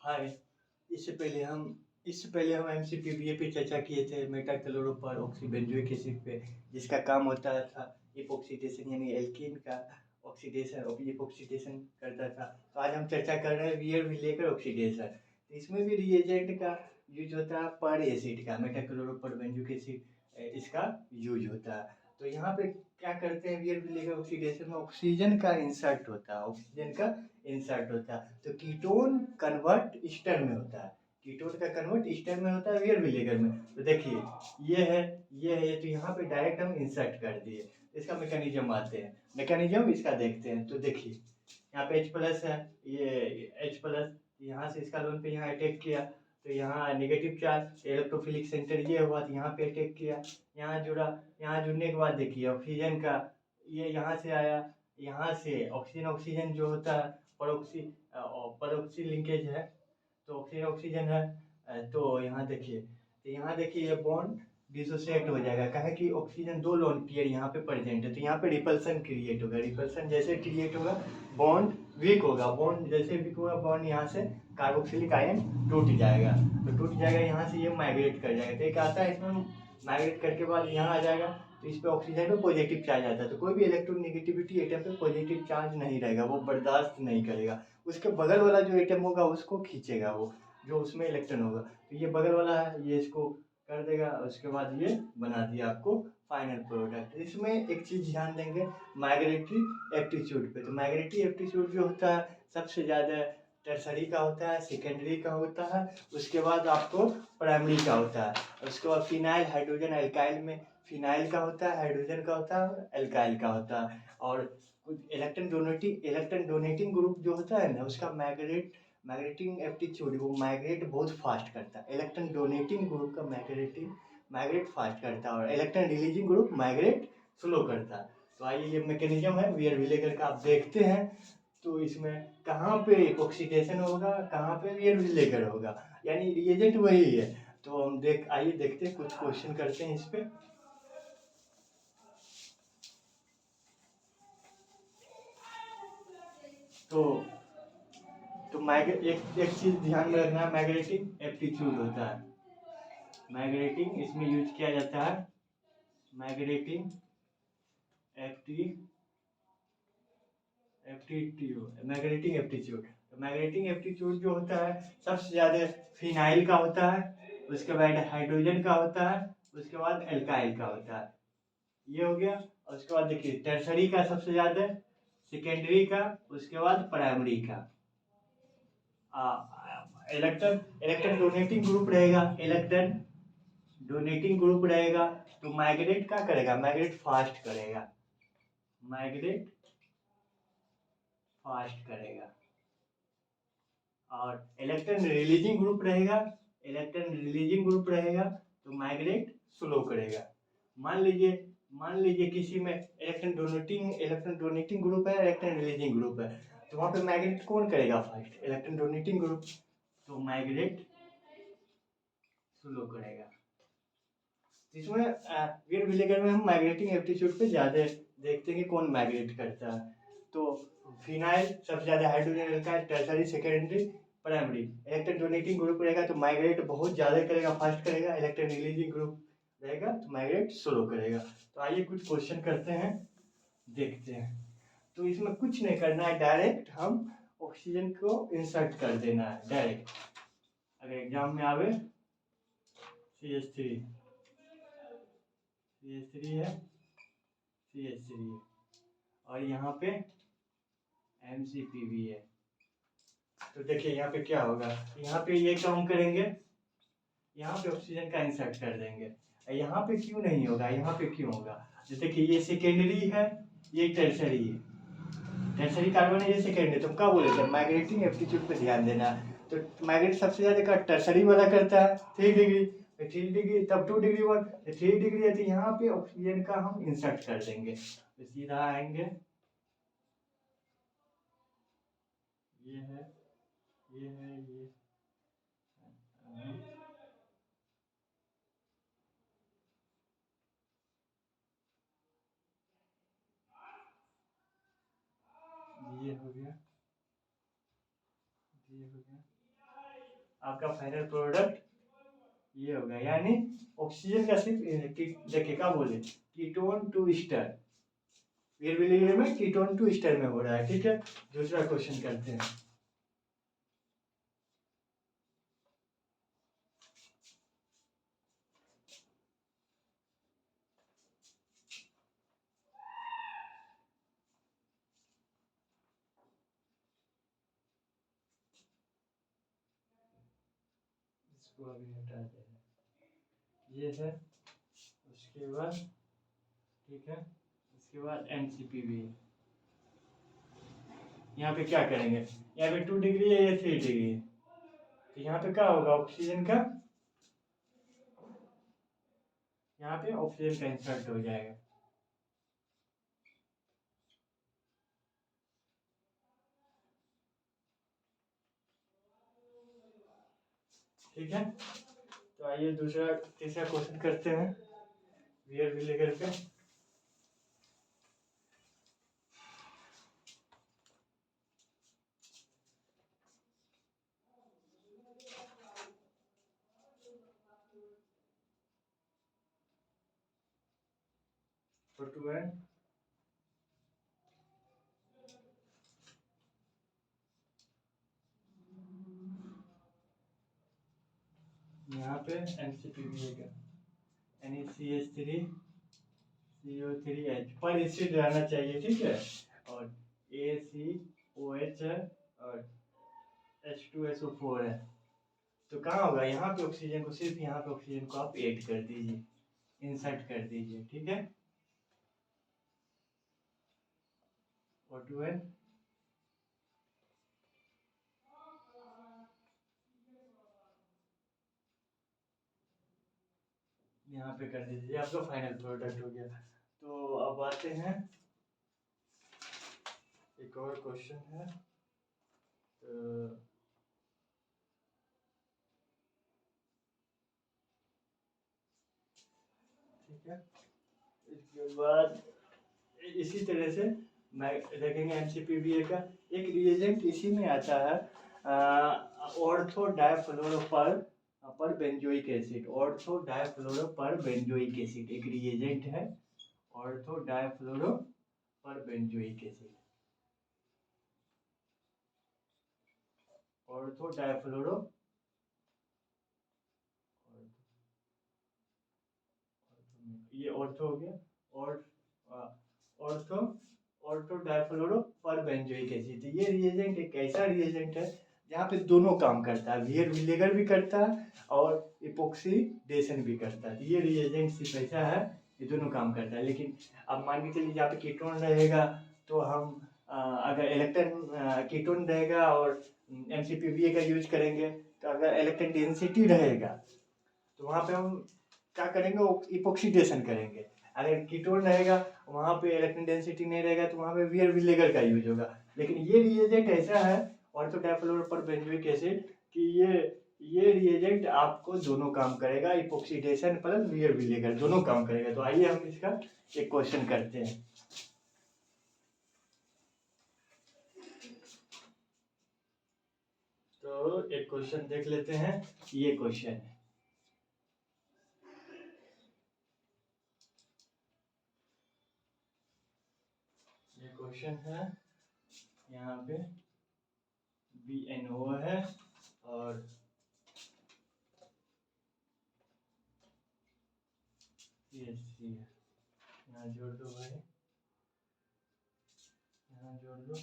हाय। इससे पहले हम एमसीपीबीए पे चर्चा किए थे, मेटा क्लोरोपर ऑक्सीबेंजोइक एसिड पे, जिसका काम होता था इपॉक्सीडेशन, यानी एल्कीन का ऑक्सीडेशन इपॉक्सीडेशन करता था। तो आज हम चर्चा कर रहे हैं वियर विलेकर ऑक्सीडेशन। तो इसमें भी रिएजेंट का यूज होता है, पर एसिड का मेटा क्लोरोपर बेंजोइक एसिड इसका यूज होता है। तो यहाँ पे क्या करते हैं, वियर विलेकर ऑक्सीडेशन में ऑक्सीजन का इंसर्ट होता है, तो कीटोन कन्वर्ट ईस्टर में होता है, कीटोन का कन्वर्ट ईस्टर में होता है वियर विनेगर में। तो देखिए ये है तो यहाँ पे डायरेक्ट हम इंसर्ट कर दिए। इसका मैकेनिज्म आते हैं, मैकेनिज्म इसका देखते हैं। तो देखिए यहाँ पे H प्लस है, ये H प्लस यहाँ से इसका लोन पे यहाँ अटैक किया, तो यहाँ नेगेटिव चार्ज इलेक्ट्रोफिलिक सेंटर ये हुआ, तो यहाँ पे अटैक किया, यहाँ जुड़ा। यहाँ जुड़ने के बाद देखिए ऑक्सीजन का ये यहाँ से आया, यहाँ से ऑक्सीजन ऑक्सीजन जो होता है परोक्सी लिंकेज है, तो ऑक्सीजन ऑक्सीजन है। तो यहाँ देखिए ये बॉन्ड डिसोसिएट हो जाएगा, कहे कि ऑक्सीजन दो लोन पेयर यहाँ पे प्रेजेंट है, तो यहाँ पे रिपल्सन क्रिएट होगा। रिपल्सन जैसे क्रिएट होगा बॉन्ड वीक होगा, बॉन्ड जैसे वीक होगा बॉन्ड यहाँ से कार्बोक्सिलिक आयन टूट जाएगा, तो टूट जाएगा यहाँ से ये माइग्रेट कर जाएगा। तो एक आता है इसमें माइग्रेट करके बाद यहाँ आ जाएगा, तो इस पे ऑक्सीजन पे पॉजिटिव चार्ज आता है, तो कोई भी इलेक्ट्रोनेगेटिविटी एटम पे पॉजिटिव चार्ज नहीं रहेगा, वो बर्दाश्त नहीं करेगा। उसके बगल वाला जो एटम होगा उसको खींचेगा, वो जो उसमें इलेक्ट्रॉन होगा, तो ये बगल वाला है ये इसको कर देगा, उसके बाद ये बना दिया आपको फाइनल प्रोडक्ट। इसमें एक चीज ध्यान देंगे माइग्रेटरी एप्टीट्यूड पे। तो माइग्रेटरी एप्टीट्यूड जो होता है सबसे ज़्यादा टर्सरी का होता है, सेकेंडरी का होता है, उसके बाद आपको प्राइमरी का होता है। उसके बाद फिनाइल हाइड्रोजन एल्काइल में फिनाइल का होता है, हाइड्रोजन का होता है, एल्काइल का होता है। और कुछ इलेक्ट्रॉन डोनेटिंग ग्रुप जो होता है ना, उसका मैग्नेटिंग एप्टीट्यूड वो माइग्रेट बहुत फास्ट करता है। इलेक्ट्रॉन डोनेटिंग ग्रुप का माइग्रेट फास्ट करता है, और electron releasing group migrate slow करता है। तो आइए ये मैकेनिज्म है वियर विलेगर का, आप देखते हैं। तो इसमें कहाँ पे ऑक्सीडेशन होगा, कहाँ पे वियर विलेगर होगा, यानी रिएजेंट वही है। तो हम आइए देखते हैं, कुछ क्वेश्चन करते हैं इस पे। तो एक चीज ध्यान में रखना है, मैग्नेटिक एप्टीट्यूड होता है। मैग्नेटिक इसमें यूज किया जाता है, मैग्नेटिक एप्टी मैग्नेटिक एप्टीट्यूड। तो मैग्नेटिक एप्टीट्यूड जो होता है सबसे ज्यादा फिनाइल का होता है, उसके बाद हाइड्रोजन का होता है, उसके बाद एल्काइल का होता है, ये हो गया। और उसके बाद देखिए टर्सरी का सबसे ज्यादा, सेकेंडरी का, उसके बाद प्राइमरी का। इलेक्ट्रॉन इलेक्ट्रॉन डोनेटिंग ग्रुप रहेगा, तो माइग्रेट क्या करेगा, माइग्रेट फास्ट करेगा। और इलेक्ट्रॉन रिलीजिंग ग्रुप रहेगा, तो माइग्रेट स्लो करेगा। मान लीजिए किसी में इलेक्ट्रॉन डोनेटिंग ग्रुप है, इलेक्ट्रॉन रिलीजिंग ग्रुप है, तो वहां पे माइग्रेट कौन करेगा फास्ट, इलेक्ट्रॉन डोनेटिंग ग्रुप, तो माइग्रेट स्लो करेगा। इसमें वियर विनेगर में हम माइग्रेटिंग एप्टीट्यूड पे ज़्यादा देखते हैं कि कौन माइग्रेट करता है। तो फिनाइल सबसे ज़्यादा hydrogen alkyl, tertiary, secondary, primary. Electron donating group रहेगा तो माइग्रेट बहुत ज़्यादा करेगा, फास्ट करेगा। इलेक्ट्रॉन रिलीजिंग ग्रुप रहेगा तो माइग्रेट स्लो करेगा। तो आइए कुछ क्वेश्चन करते हैं, देखते हैं। तो इसमें कुछ नहीं करना है, डायरेक्ट हम ऑक्सीजन को इंसर्ट कर देना है डायरेक्ट। अगर एग्जाम में आवे CH3 CH3 है, CH3 है, और यहाँ पे MCPB है। तो देखिए यहाँ पे क्या होगा, यहाँ पे ये काम करेंगे, यहाँ पे ऑक्सीजन का इंसर्ट कर देंगे। यहाँ पे क्यों नहीं होगा, यहाँ पे क्यों होगा, तो देखिए ये सेकेंडरी है, ये टर्सरी है, टर्सरी कार्बन है, ये सेकेंडरी। तुम क्या बोले थे, माइग्रेटिंग एप्टीट्यूड पे ध्यान देना। तो माइग्रेट सबसे ज्यादा का टर्सरी वाला करता है 3 डिग्री, 3 डिग्री तब 2 डिग्री 1, 3 डिग्री है, तो यहाँ पे ऑक्सीजन का हम इंसर्ट कर देंगे, तो सीधा आएंगे। ये है, ये है, ये हो गया, ये हो गया, आपका फाइनल प्रोडक्ट ये होगा। यानी ऑक्सीजन का सिर्फ देखिए क्या बोले, कीटोन टू ईस्टर, वियर में कीटोन टू ईस्टर में हो रहा है। ठीक है, दूसरा क्वेश्चन करते हैं। इसको अभी हटा देना, ये है। उसके बाद ठीक है, उसके बाद MCPV है। यहाँ पे क्या करेंगे, यहाँ पे 2 डिग्री है, ये 3 डिग्री है, तो यहाँ पे क्या होगा, ऑक्सीजन का, यहाँ पे ऑक्सीजन का इंसर्ट हो जाएगा। ठीक है, तो आइए तीसरा क्वेश्चन करते हैं वियर विनेगर पे। फोटो यहाँ पे MCPV का NaCH3 CO3H पर एसिड रहना चाहिए। ठीक है, और ACOH है और H2SO4 है। तो कहाँ होगा, यहाँ पे ऑक्सीजन को, सिर्फ यहाँ पे ऑक्सीजन को आप ऐड कर दीजिए, इंसर्ट कर दीजिए। ठीक है, O2N यहाँ पे कर दीजिए, आपका फाइनल प्रोडक्ट हो गया। तो अब आते हैं, एक और क्वेश्चन है। तो ठीक है, इसके बाद इसी तरह से मैं देखेंगे MCPV का एक रिएजेंट इसी में आता है, ऑर्थो डायफ्लोरोपर पर बेंजोइक एसिड। ऑर्थो डायफ्लोरो पर बेंजोइक एसिड एक रिएजेंट है, ऑर्थो डायफ्लोरो पर बेंजोइक एसिड, ऑर्थो डायफ्लोरो, ये ऑर्थो हो गया, और ऑर्थो ऑर्थो डायफ्लोरो पर बेंजोइक एसिड। ये रिएजेंट एक ऐसा रिएजेंट है जहाँ पे दोनों काम करता है, वियर विनेगर भी करता है और इपोक्सीडेशन भी करता है। ये रिएजेंट सिर्फ ऐसा है, ये दोनों काम करता है। लेकिन अब मान के चलिए जहाँ पे कीटोन रहेगा, तो हम अगर इलेक्ट्रॉन कीटोन रहेगा और MCPV का यूज करेंगे, तो अगर इलेक्ट्रॉन डेंसिटी रहेगा तो वहाँ पे हम क्या करेंगे, इपोक्सीडेशन करेंगे। अगर कीटोन रहेगा, वहाँ पे इलेक्ट्रॉन डेंसिटी नहीं रहेगा, तो वहाँ पे वियर विनेगर का यूज होगा। लेकिन ये रिएजेंट ऐसा है, ऑर्थो डायफ्लोरो पर बेंजोइक एसिड, कि ये रिएजेंट आपको दोनों काम करेगा, इपोक्सीडेशन प्लस वियर विनेगर दोनों काम करेगा। तो आइए हम इसका एक क्वेश्चन करते हैं। तो एक क्वेश्चन देख लेते हैं, ये क्वेश्चन है, ये क्वेश्चन है, यहाँ पे BNO है और CH3 है। यहाँ जोड़ दो भाई, यहाँ जोड़ दो।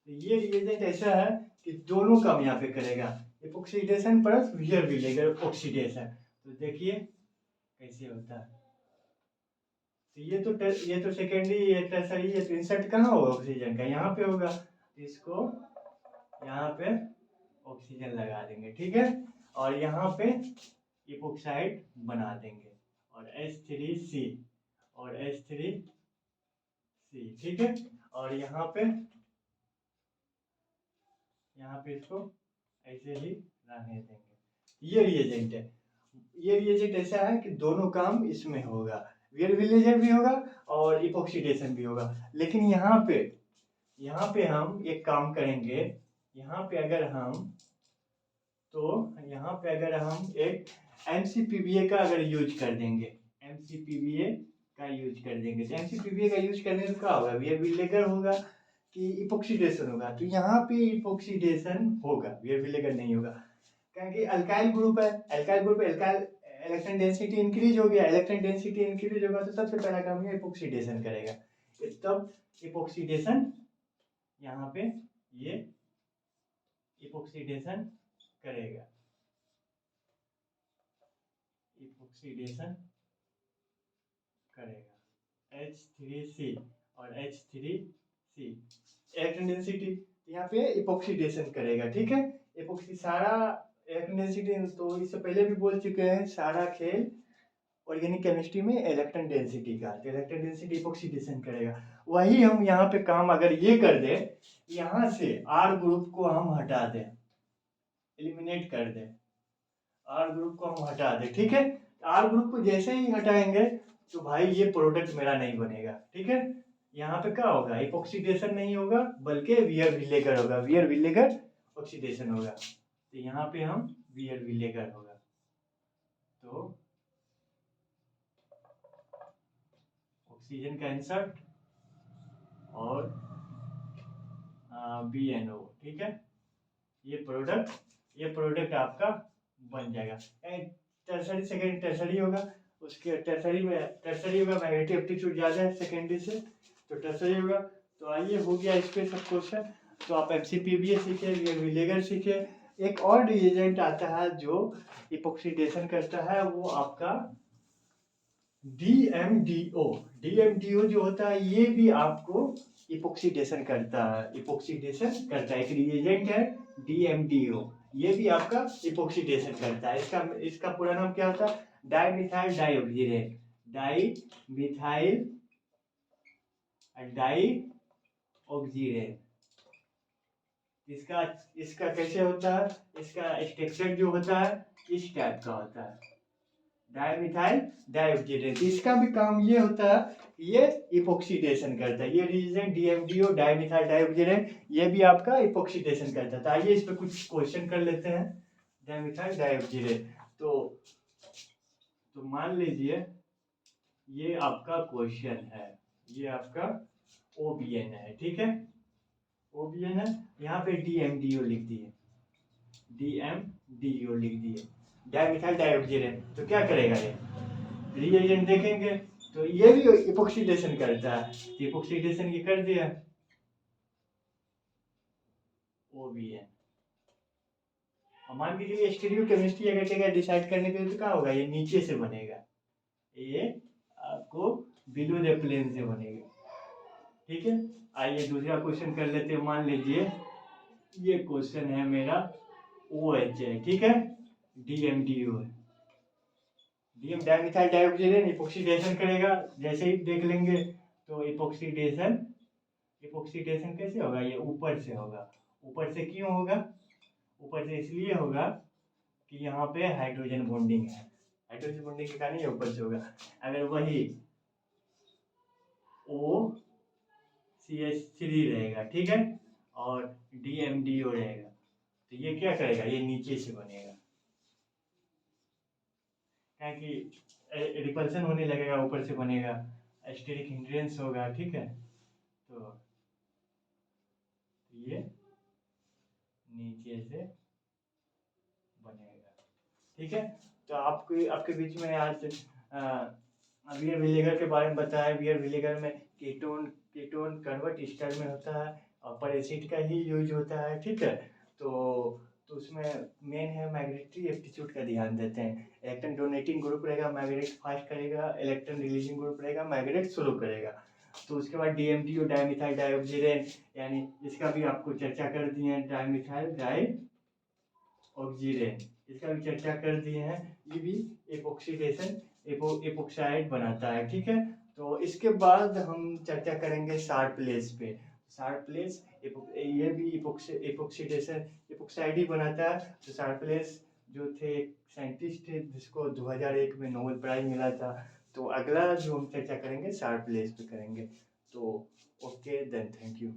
तो ये रिएजेंट ऐसा है कि दोनों काम यहाँ पे करेगा, इपोक्सीडेशन प्लस वियर विनेगर ऑक्सीडेशन। तो देखिए कैसे होता है। तो ये तो सेकेंडरी, ये टर्सरी, ये तो इंसर्ट कहाँ होगा ऑक्सीजन का, यहाँ पे होगा। तो इसको यहाँ पे ऑक्सीजन लगा देंगे। ठीक है, और यहाँ पे इपोक्साइड बना देंगे, और H3C और H3C। ठीक है, और यहाँ पे इसको ऐसे ही रहने देंगे। ये रिएजेंट है, ये रिएजेंट ऐसा है कि दोनों काम इसमें होगा, वियर विलेजर भी होगा और इपोक्सीडेशन भी होगा। लेकिन यहाँ पे हम एक काम करेंगे, यहाँ पे अगर हम एक MCPVA का अगर यूज कर देंगे, MCPVA का यूज कर देंगे, तो MCPVA का यूज करने से क्या होगा, वियर विलेगर होगा कि इपोक्सीडेशन होगा। तो यहाँ पे इपोक्सीडेशन होगा, वियर विलेगर नहीं होगा, क्योंकि अल्काइल ग्रुप है, अल्काइल इलेक्ट्रॉन डेंसिटी इंक्रीज हो गया, इलेक्ट्रॉन डेंसिटी इंक्रीज होगा तो सबसे पहला काम ये इपोक्सीडेशन करेगा। तब इपोक्सीडेशन यहाँ पे ये इपोक्सीडेशन करेगा, इपोक्सीडेशन करेगा H3C और H3C इलेक्ट्रॉन डेंसिटी यहाँ पे इपोक्सीडेशन करेगा। ठीक है, इपोक्सी सारा इलेक्ट्रॉन डेंसिटी, तो इससे पहले भी बोल चुके हैं, सारा खेल ऑर्गेनिक केमिस्ट्री में इलेक्ट्रॉन डेंसिटी का, तो इलेक्ट्रॉन डेंसिटी इपोक्सीडेशन करेगा। वही हम यहाँ पे काम अगर ये कर दे, यहाँ से R ग्रुप को हम हटा दें, एलिमिनेट कर दें, R ग्रुप को हम हटा दें। ठीक है, R ग्रुप को जैसे ही हटाएंगे तो भाई ये प्रोडक्ट मेरा नहीं बनेगा। ठीक है, यहाँ पे क्या होगा, इपोक्सीडेशन नहीं होगा बल्कि वियर विलेगर होगा, वियर विलेगर ऑक्सीडेशन होगा। तो यहाँ पे हम वियर विलेगर होगा, तो ऑक्सीजन का इंसर्ट और BNO। ठीक है, ये प्रोडक्ट आपका बन जाएगा। टर्सरी सेकेंड टर्सरी होगा, उसके टर्सरी होगा, मैग्नेटिक एप्टीट्यूड ज़्यादा है सेकेंडरी से, तो टर्सरी होगा। तो आइए, हो गया इस पे सब क्वेश्चन। तो आप MCPVA सीखे, वियर विलेगर सीखे। एक और रिएजेंट आता है जो इपोक्सीडेशन करता है, वो आपका DMDO जो होता है, ये भी आपको इपोक्सीडेशन करता है, एक रिएजेंट है DMDO, ये भी आपका इपोक्सीडेशन करता है। इसका पूरा नाम क्या होता है, डाइमिथाइल डाइऑक्सीरेट, डाइमिथाइल डाइऑक्सीरेट। इसका कैसे होता है, इसका स्ट्रक्चर जो होता है इस टाइप का होता है, डाइमिथाइल डाइऑक्सीरेट। इसका भी काम ये होता है, ये इपोक्सीडेशन करता है, ये रिएजेंट DMDO डाइमिथाइल डाइऑक्सीरेट, ये भी आपका इपोक्सीडेशन करता है। तो आइए इस पे कुछ क्वेश्चन कर लेते हैं। डाइमिथाइल डाइऑक्सीरेट, तो मान लीजिए ये आपका क्वेश्चन है, ये आपका OBN है। ठीक है, OBN है, यहाँ पे DMDO लिख दिए, डाइमिथाइल डाइऑक्सीरेट। तो क्या करेगा, ये रिएजेंट देखेंगे तो ये भी इपोक्सीडेशन करता है, इपोक्सीडेशन ये कर दिया OBN। मान लीजिए स्टीरियो केमिस्ट्री अगर क्या डिसाइड करने के लिए, तो क्या होगा, ये नीचे से बनेगा, ये आपको बिलो द प्लेन से बनेगा। ठीक है, आइए दूसरा क्वेश्चन कर लेते हैं। मान लीजिए ये क्वेश्चन है मेरा OH है। ठीक है, DMDO है, डाइमिथाइल डाइऑक्सीरेट इपोक्सीडेशन करेगा, जैसे ही देख लेंगे तो इपोक्सीडेशन कैसे होगा, ये ऊपर से होगा। ऊपर से क्यों होगा, ऊपर से इसलिए होगा कि यहाँ पे हाइड्रोजन बॉन्डिंग है, हाइड्रोजन बॉन्डिंग के कारण ये ऊपर से होगा। अगर वही OCH3 रहेगा, ठीक है, और DMDO रहेगा, तो ये क्या करेगा, ये नीचे से बनेगा, क्योंकि रिपल्सन होने लगेगा, ऊपर से बनेगा, स्टेरिक हिंड्रेंस होगा। ठीक है, तो ये नीचे से बनेगा। ठीक है, तो आपके बीच में आज वियर विलेगर के बारे में बताया। वियर विलेगर में कीटोन कन्वर्ट ईस्टर में होता है और पर एसिड का ही यूज होता है। ठीक है, तो उसमें मेन है मैग्नेटिक एप्टीट्यूड का ध्यान देते हैं। इलेक्ट्रॉन डोनेटिंग ग्रुप रहेगा, माइग्रेट फास्ट करेगा, इलेक्ट्रॉन रिलीजिंग ग्रुप रहेगा, माइग्रेट स्लो करेगा। तो उसके बाद DMDO डाइमिथाइल डाइऑक्सीरेट, यानी इसका भी आपको चर्चा कर दिए हैं, डाइमिथाइल डाइऑक्सीरेट, इसका भी चर्चा कर दिए हैं। ये भी इपोक्सीडेशन इपोक्साइड बनाता है। ठीक है, तो इसके बाद हम चर्चा करेंगे शार्पलेस पे। शार्पलेस ये भी इपोक्सीडेशन इपोक्साइड ही बनाता है। तो शार्पलेस जो थे साइंटिस्ट थे जिसको 2001 में नोबेल प्राइज मिला था, तो अगला जो हम चर्चा करेंगे शार्प लेस पे करेंगे। तो ओके देन, थैंक यू।